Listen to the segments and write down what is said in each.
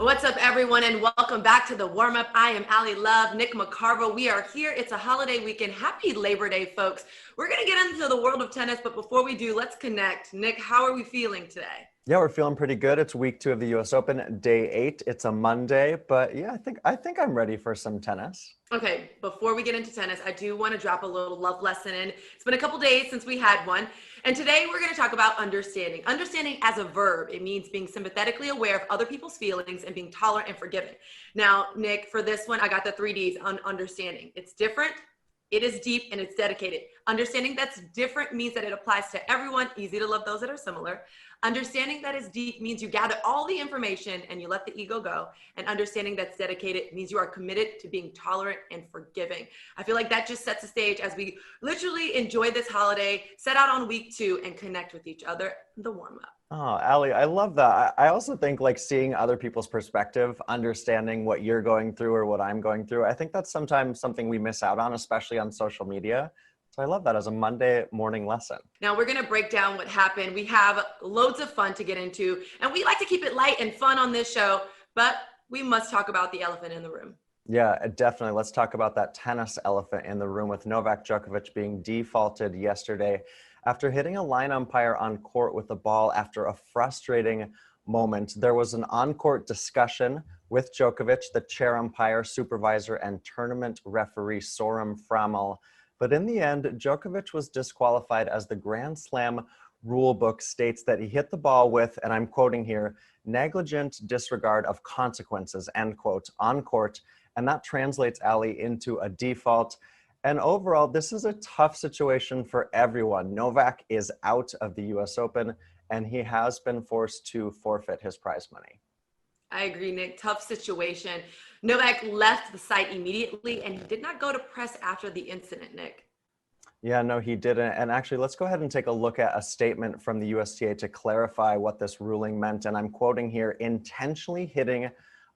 What's up, everyone, and welcome back to the warm-up. I am Allie Love, Nick McCarville. We are here. It's a holiday weekend. Happy Labor Day, folks. We're going to get into the world of tennis, but before we do, let's connect. Nick, how are we feeling today? Yeah, we're feeling pretty good. It's week 2 of the US Open, day 8. It's a Monday, but yeah, I think I'm ready for some tennis. Okay, before we get into tennis, I do want to drop a little love lesson in. It's been a couple days since we had one, and today we're going to talk about understanding. Understanding as a verb, it means being sympathetically aware of other people's feelings and being tolerant and forgiving. Now, Nick, for this one, I got the 3 Ds on understanding. It's different, it is deep, and it's dedicated. Understanding that's different means that it applies to everyone, easy to love those that are similar. Understanding that is deep means you gather all the information and you let the ego go. And understanding that's dedicated means you are committed to being tolerant and forgiving. I feel like that just sets the stage as we literally enjoy this holiday, set out on week 2, and connect with each other, the warm-up. Oh, Allie, I love that. I also think like seeing other people's perspective, understanding what you're going through or what I'm going through, I think that's sometimes something we miss out on, especially on social media. So I love that as a Monday morning lesson. Now we're going to break down what happened. We have loads of fun to get into, and we like to keep it light and fun on this show, but we must talk about the elephant in the room. Yeah, definitely. Let's talk about that tennis elephant in the room with Novak Djokovic being defaulted yesterday after hitting a line umpire on court with the ball after a frustrating moment. There was an on-court discussion with Djokovic, the chair umpire, supervisor, and tournament referee Sorum Framel. But in the end, Djokovic was disqualified as the Grand Slam rulebook states that he hit the ball with, and I'm quoting here, negligent disregard of consequences, end quote, on court. And that translates, Allie, into a default. And overall, this is a tough situation for everyone. Novak is out of the US Open, and he has been forced to forfeit his prize money. I agree, Nick. Tough situation. Novak left the site immediately, and he did not go to press after the incident, Nick. Yeah, no, he didn't. And actually, let's go ahead and take a look at a statement from the USTA to clarify what this ruling meant. And I'm quoting here, intentionally hitting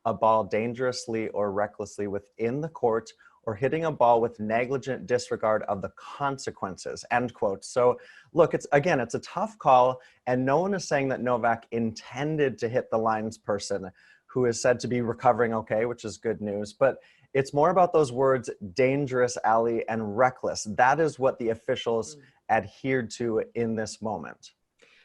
a ball dangerously or recklessly within the court or hitting a ball with negligent disregard of the consequences, end quote. So look, it's a tough call, and no one is saying that Novak intended to hit the linesperson, who is said to be recovering okay, which is good news. But it's more about those words, dangerous, Allie, and reckless. That is what the officials adhered to in this moment.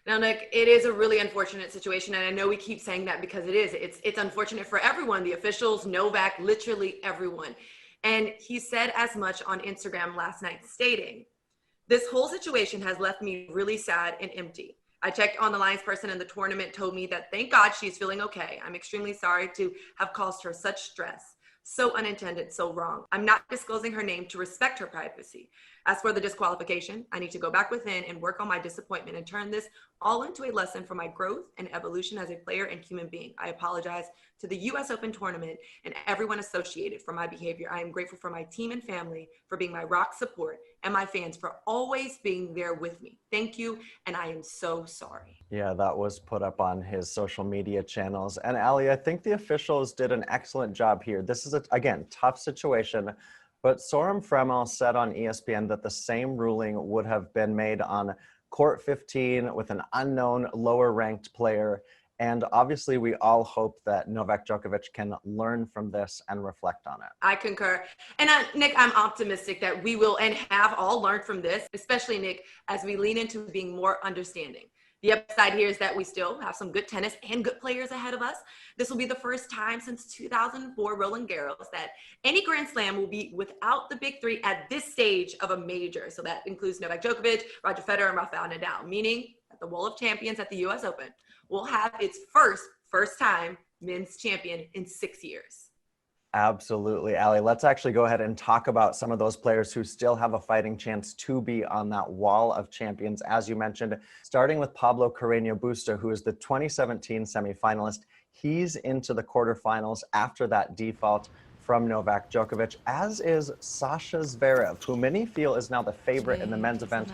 Now, Nick, it is a really unfortunate situation, and I know we keep saying that because it is. It's unfortunate for everyone, the officials, Novak, literally everyone. And he said as much on Instagram last night, stating, "This whole situation has left me really sad and empty. I checked on the linesperson and the tournament told me that thank God she's feeling okay. I'm extremely sorry to have caused her such stress. So unintended, so wrong. I'm not disclosing her name to respect her privacy. As for the disqualification, I need to go back within and work on my disappointment and turn this all into a lesson for my growth and evolution as a player and human being. I apologize to the US Open tournament and everyone associated for my behavior. I am grateful for my team and family for being my rock support and my fans for always being there with me. Thank you, and I am so sorry." Yeah, that was put up on his social media channels. And Allie, I think the officials did an excellent job here. This is, again, tough situation. But Sorum Framel said on ESPN that the same ruling would have been made on court 15 with an unknown lower-ranked player. And obviously, we all hope that Novak Djokovic can learn from this and reflect on it. I concur. And Nick, I'm optimistic that we will and have all learned from this, especially, Nick, as we lean into being more understanding. The upside here is that we still have some good tennis and good players ahead of us. This will be the first time since 2004 Roland Garros that any Grand Slam will be without the big three at this stage of a major. So that includes Novak Djokovic, Roger Federer, and Rafael Nadal, meaning that the Wall of Champions at the US Open will have its first time men's champion in 6 years. Absolutely, Allie. Let's actually go ahead and talk about some of those players who still have a fighting chance to be on that wall of champions, as you mentioned, starting with Pablo Carreño Busta, who is the 2017 semifinalist. He's into the quarterfinals after that default from Novak Djokovic, as is Sasha Zverev, who many feel is now the favorite in the men's event.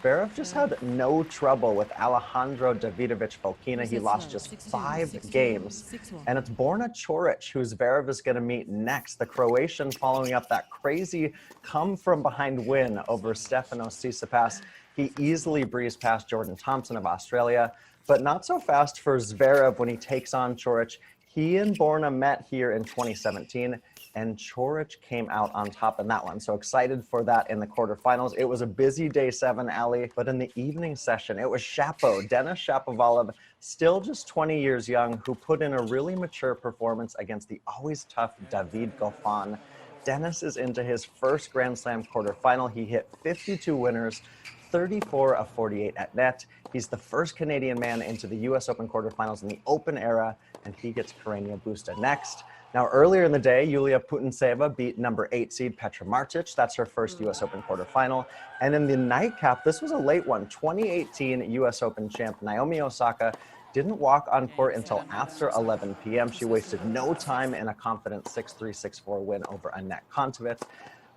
Zverev just had no trouble with Alejandro Davidovich Fokina. He lost just 5 games. And it's Borna Coric who Zverev is going to meet next, the Croatian, following up that crazy come-from-behind win over Stefanos Tsitsipas. He easily breezed past Jordan Thompson of Australia, but not so fast for Zverev when he takes on Coric. He and Borna met here in 2017, and Coric came out on top in that one. So excited for that in the quarterfinals. It was a busy day 7, Ali, but in the evening session, it was Shapo, Denis Shapovalov, still just 20 years young, who put in a really mature performance against the always tough David Goffin. Denis is into his first Grand Slam quarterfinal. He hit 52 winners, 34 of 48 at net. He's the first Canadian man into the US Open quarterfinals in the Open era, and he gets Carreño Busta next. Now, earlier in the day, Yulia Putintseva beat number 8 seed Petra Martic. That's her first US Open quarterfinal. And in the nightcap, this was a late one. 2018 US Open champ Naomi Osaka didn't walk on court until after 11 p.m. She wasted no time in a confident 6-3, 6-4 win over Annette Kontaveit.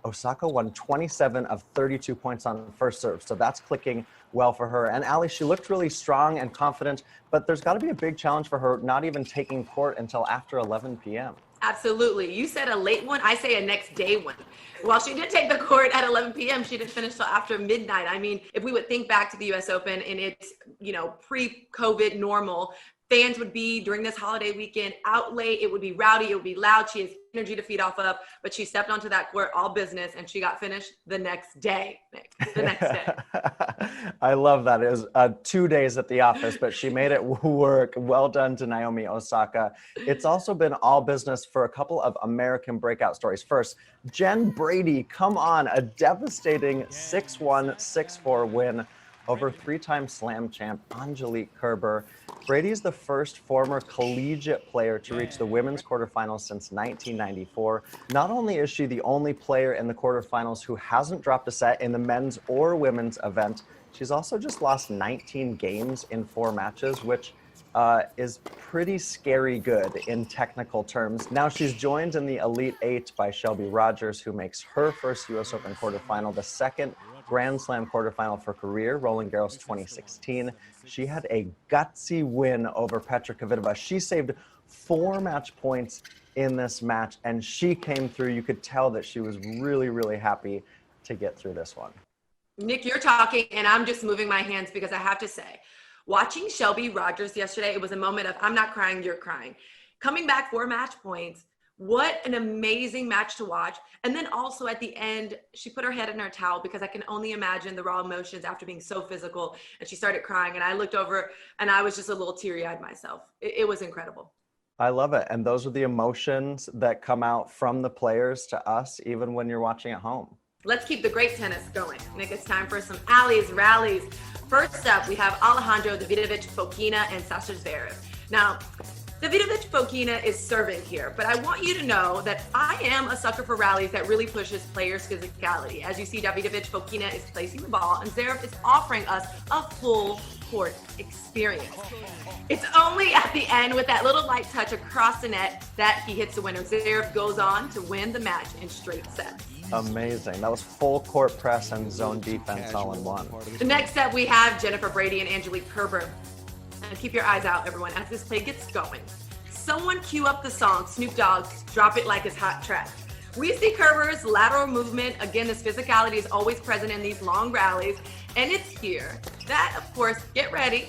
Osaka won 27 of 32 points on first serve, so that's clicking well for her. And Ali, she looked really strong and confident, but there's got to be a big challenge for her not even taking court until after 11 p.m. Absolutely. You said a late one. I say a next day one. While she did take the court at 11 p.m., she didn't finish till after midnight. I mean, if we would think back to the U.S. Open in its, pre-COVID normal, fans would be during this holiday weekend out late. It would be rowdy. It would be loud. She has energy to feed off of, but she stepped onto that court all business and she got finished the next day. The next day. I love that. It was 2 days at the office, but she made it work. Well done to Naomi Osaka. It's also been all business for a couple of American breakout stories. First, Jen Brady, come on, a devastating 6-1, 6-4 win over 3-time slam champ Angelique Kerber. Brady is the first former collegiate player to reach the women's quarterfinals since 1994. Not only is she the only player in the quarterfinals who hasn't dropped a set in the men's or women's event, she's also just lost 19 games in 4 matches, which is pretty scary good in technical terms. Now she's joined in the Elite 8 by Shelby Rogers, who makes her first US Open quarterfinal, the second Grand Slam quarterfinal for career, Roland Garros 2016. She had a gutsy win over Petra Kvitova. She saved 4 match points in this match, and she came through. You could tell that she was really, really happy to get through this one. Nick, you're talking, and I'm just moving my hands because I have to say, watching Shelby Rogers yesterday, it was a moment of I'm not crying, you're crying. Coming back 4 match points, what an amazing match to watch. And then also at the end, she put her head in her towel because I can only imagine the raw emotions after being so physical. And she started crying, and I looked over and I was just a little teary-eyed myself. It was incredible. I love it. And those are the emotions that come out from the players to us, even when you're watching at home. Let's keep the great tennis going. Nick, it's time for some alleys, rallies. First up, we have Alejandro Davidovich Fokina and Sasha Zverev. Now, Davidovich Fokina is serving here, but I want you to know that I am a sucker for rallies that really pushes players' physicality. As you see, Davidovich Fokina is placing the ball, and Zverev is offering us a full court experience. It's only at the end with that little light touch across the net that he hits the winner. Zverev goes on to win the match in straight sets. Amazing. That was full court press and zone defense all in one. The next up, we have Jennifer Brady and Angelique Kerber. And keep your eyes out, everyone, as this play gets going. Someone cue up the song, Snoop Dogg's Drop It Like It's Hot track. We see Kerber's lateral movement. Again, this physicality is always present in these long rallies, and it's here. That, of course, get ready.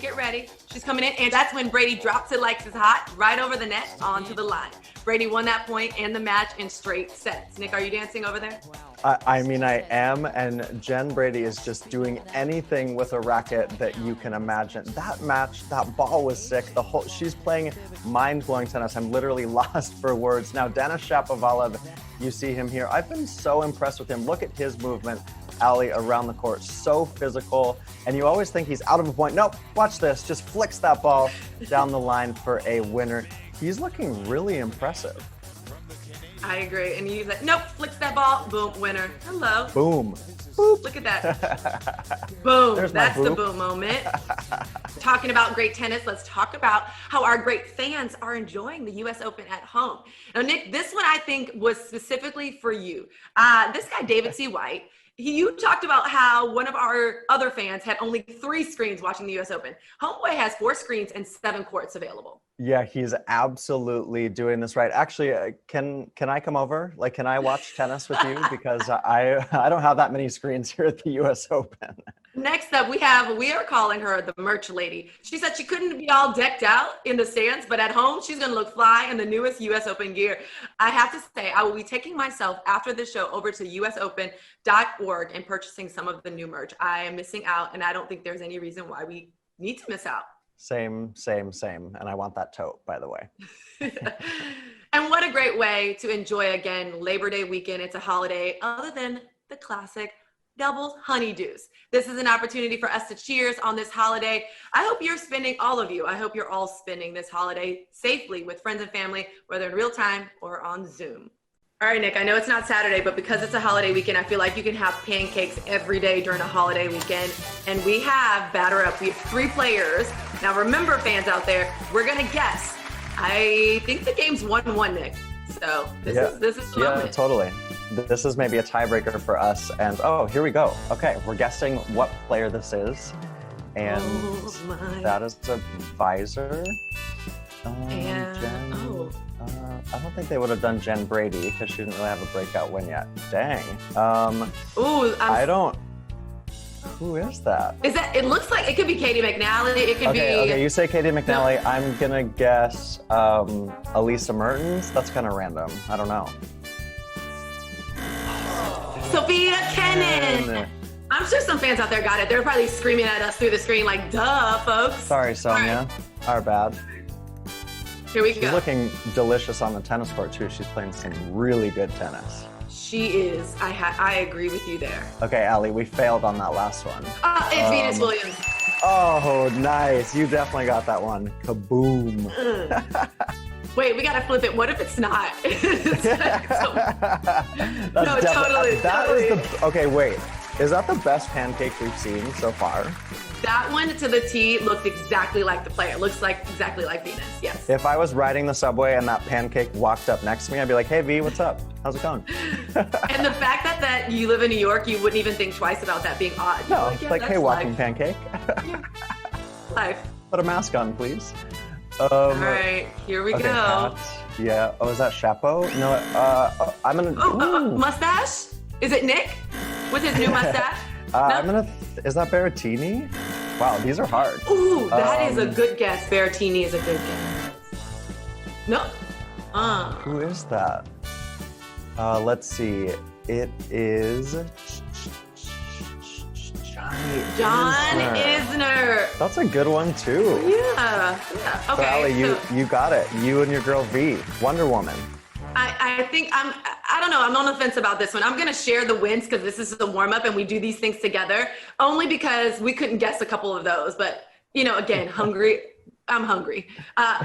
She's coming in, and that's when Brady drops it like it's hot, right over the net, onto the line. Brady won that point and the match in straight sets. Nick, are you dancing over there? I mean, I am, and Jen Brady is just doing anything with a racket that you can imagine. That match, that ball was sick. She's playing mind-blowing tennis. I'm literally lost for words. Now, Denis Shapovalov, you see him here. I've been so impressed with him. Look at his movement, Ali, around the court. So physical, and you always think he's out of a point. Nope, watch this. Just flicks that ball down the line for a winner. He's looking really impressive. I agree. And he's like, nope, flicks that ball, boom, winner. Hello. Boom. Boop. Look at that. Boom. That's the boom moment. Talking about great tennis, let's talk about how our great fans are enjoying the US Open at home. Now, Nick, this one I think was specifically for you. This guy, David C. White, you talked about how one of our other fans had only 3 screens watching the US Open. Homeboy has 4 screens and 7 courts available. Yeah, he's absolutely doing this right. Actually, can I come over? Like, can I watch tennis with you? Because I don't have that many screens here at the US Open. Next up, we are calling her the merch lady. She said she couldn't be all decked out in the stands, but at home, she's going to look fly in the newest US Open gear. I have to say, I will be taking myself after this show over to usopen.org and purchasing some of the new merch. I am missing out, and I don't think there's any reason why we need to miss out. Same. And I want that tote, by the way. And what a great way to enjoy, again, Labor Day weekend. It's a holiday other than the classic double honeydews. This is an opportunity for us to cheers on this holiday. I hope you're all spending this holiday safely with friends and family, whether in real time or on Zoom. All right, Nick, I know it's not Saturday, but because it's a holiday weekend, I feel like you can have pancakes every day during a holiday weekend. And we have Batter Up. We have 3 players. Now remember, fans out there, we're going to guess. I think the game's 1-1, Nick. So this is the moment. Yeah, totally. This is maybe a tiebreaker for us. And here we go. Okay, we're guessing what player this is. And that is a visor. I don't think they would have done Jen Brady because she didn't really have a breakout win yet. Dang. Who is that? It looks like it could be Katie McNally. It could be. Okay, you say Katie McNally. No. I'm going to guess Elisa Mertens. That's kind of random. I don't know. Sophia Kenin. I'm sure some fans out there got it. They're probably screaming at us through the screen like, duh, folks. Sorry, Sonia. Right. Our bad. Here we go. She's looking delicious on the tennis court, too. She's playing some really good tennis. She is. I agree with you there. Okay, Allie, we failed on that last one. It's Venus Williams. Oh, nice. You definitely got that one. Kaboom. Wait, we gotta flip it. What if it's not? Okay, wait. Is that the best pancake we've seen so far? That one to the T looked exactly like the player. It looks like exactly like Venus, yes. If I was riding the subway and that pancake walked up next to me, I'd be like, hey, V, what's up? How's it going? And the fact that you live in New York, you wouldn't even think twice about that being odd. No, like hey, walking pancake. Life. Put a mask on, please. All right, here we go. Pat. Yeah. Oh, is that Chapeau? No, I'm gonna... mustache? Is it Nick with his new mustache? No? Is that Berrettini? Wow, these are hard. Ooh, that is a good guess. Berrettini is a good guess. No. Who is that? Let's see. It is John Isner. That's a good one too. Yeah. Okay. So, Allie, you got it. You and your girl V, Wonder Woman. I think I don't know. I'm on the fence about this one. I'm going to share the wins because this is the warm up and we do these things together only because we couldn't guess a couple of those. But, again, hungry. I'm hungry.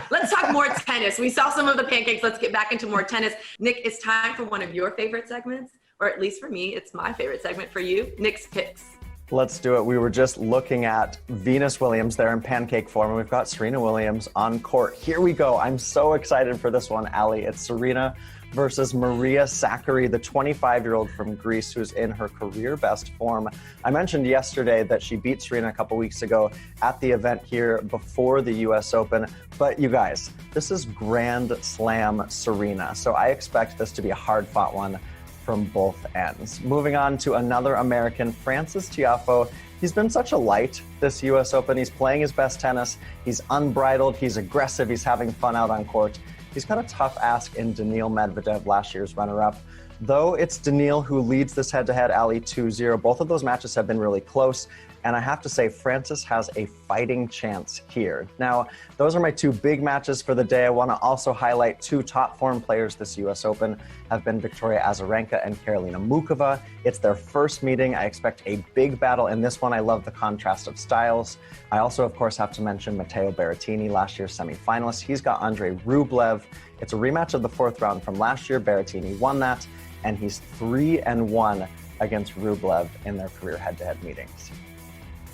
Let's talk more tennis. We saw some of the pancakes. Let's get back into more tennis. Nick, it's time for one of your favorite segments, or at least for me, it's my favorite segment for you, Nick's Picks. Let's do it. We were just looking at Venus Williams there in pancake form, and we've got Serena Williams on court. Here we go. I'm so excited for this one, Allie. It's Serena versus Maria Sakkari, the 25-year-old from Greece who's in her career best form. I mentioned yesterday that she beat Serena a couple weeks ago at the event here before the US Open. But you guys, this is Grand Slam Serena. So I expect this to be a hard-fought one from both ends. Moving on to another American, Francis Tiafoe. He's been such a light this US Open. He's playing his best tennis. He's unbridled. He's aggressive. He's having fun out on court. He's got a tough ask in Daniil Medvedev, last year's runner-up. Though it's Daniil who leads this head-to-head, Allie, 2-0. Both of those matches have been really close. And I have to say, Francis has a fighting chance here. Now, those are my two big matches for the day. I want to also highlight two top form players this US Open have been Victoria Azarenka and Karolina Mukova. It's their first meeting. I expect a big battle in this one. I love the contrast of styles. I also, of course, have to mention Matteo Berrettini, last year's semifinalist. He's got Andrei Rublev. It's a rematch of the fourth round from last year. Berrettini won that, and he's 3-1 against Rublev in their career head-to-head meetings.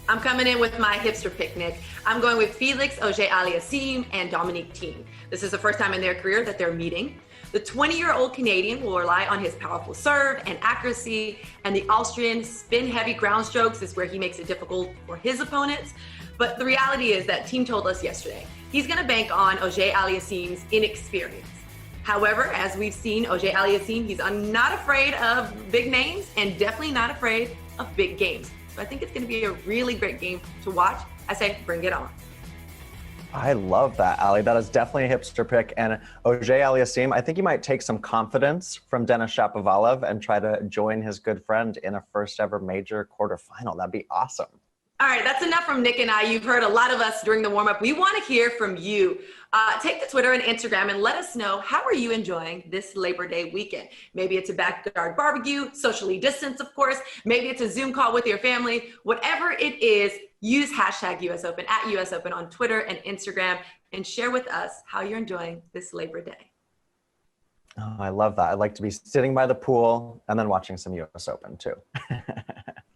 I'm coming in with my hipster picnic. I'm going with Felix Auger-Aliassime and Dominique Thiem. This is the first time in their career that they're meeting. The 20-year-old Canadian will rely on his powerful serve and accuracy, and the Austrian spin-heavy ground strokes is where he makes it difficult for his opponents. But the reality is that Thiem told us yesterday, he's gonna bank on Auger-Aliassime's inexperience. However, as we've seen, Auger-Aliassime, he's not afraid of big names and definitely not afraid of big games. So I think it's going to be a really great game to watch. I say, bring it on. I love that, Ali. That is definitely a hipster pick. And Ojay Aliassim, I think he might take some confidence from Denis Shapovalov and try to join his good friend in a first ever major quarterfinal. That'd be awesome. All right, that's enough from Nick and I. You've heard a lot of us during the warm-up. We want to hear from you. Take to Twitter and Instagram and let us know, how are you enjoying this Labor Day weekend? Maybe it's a backyard barbecue, socially distanced, of course. Maybe it's a Zoom call with your family. Whatever it is, use hashtag US Open at US Open on Twitter and Instagram and share with us how you're enjoying this Labor Day. Oh, I love that. I'd like to be sitting by the pool and then watching some US Open too.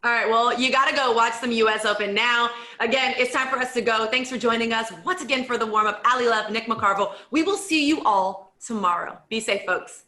All right, well, you got to go watch some US Open now. Again, it's time for us to go. Thanks for joining us once again for the warm-up. Ali Love, Nick McCarville. We will see you all tomorrow. Be safe, folks.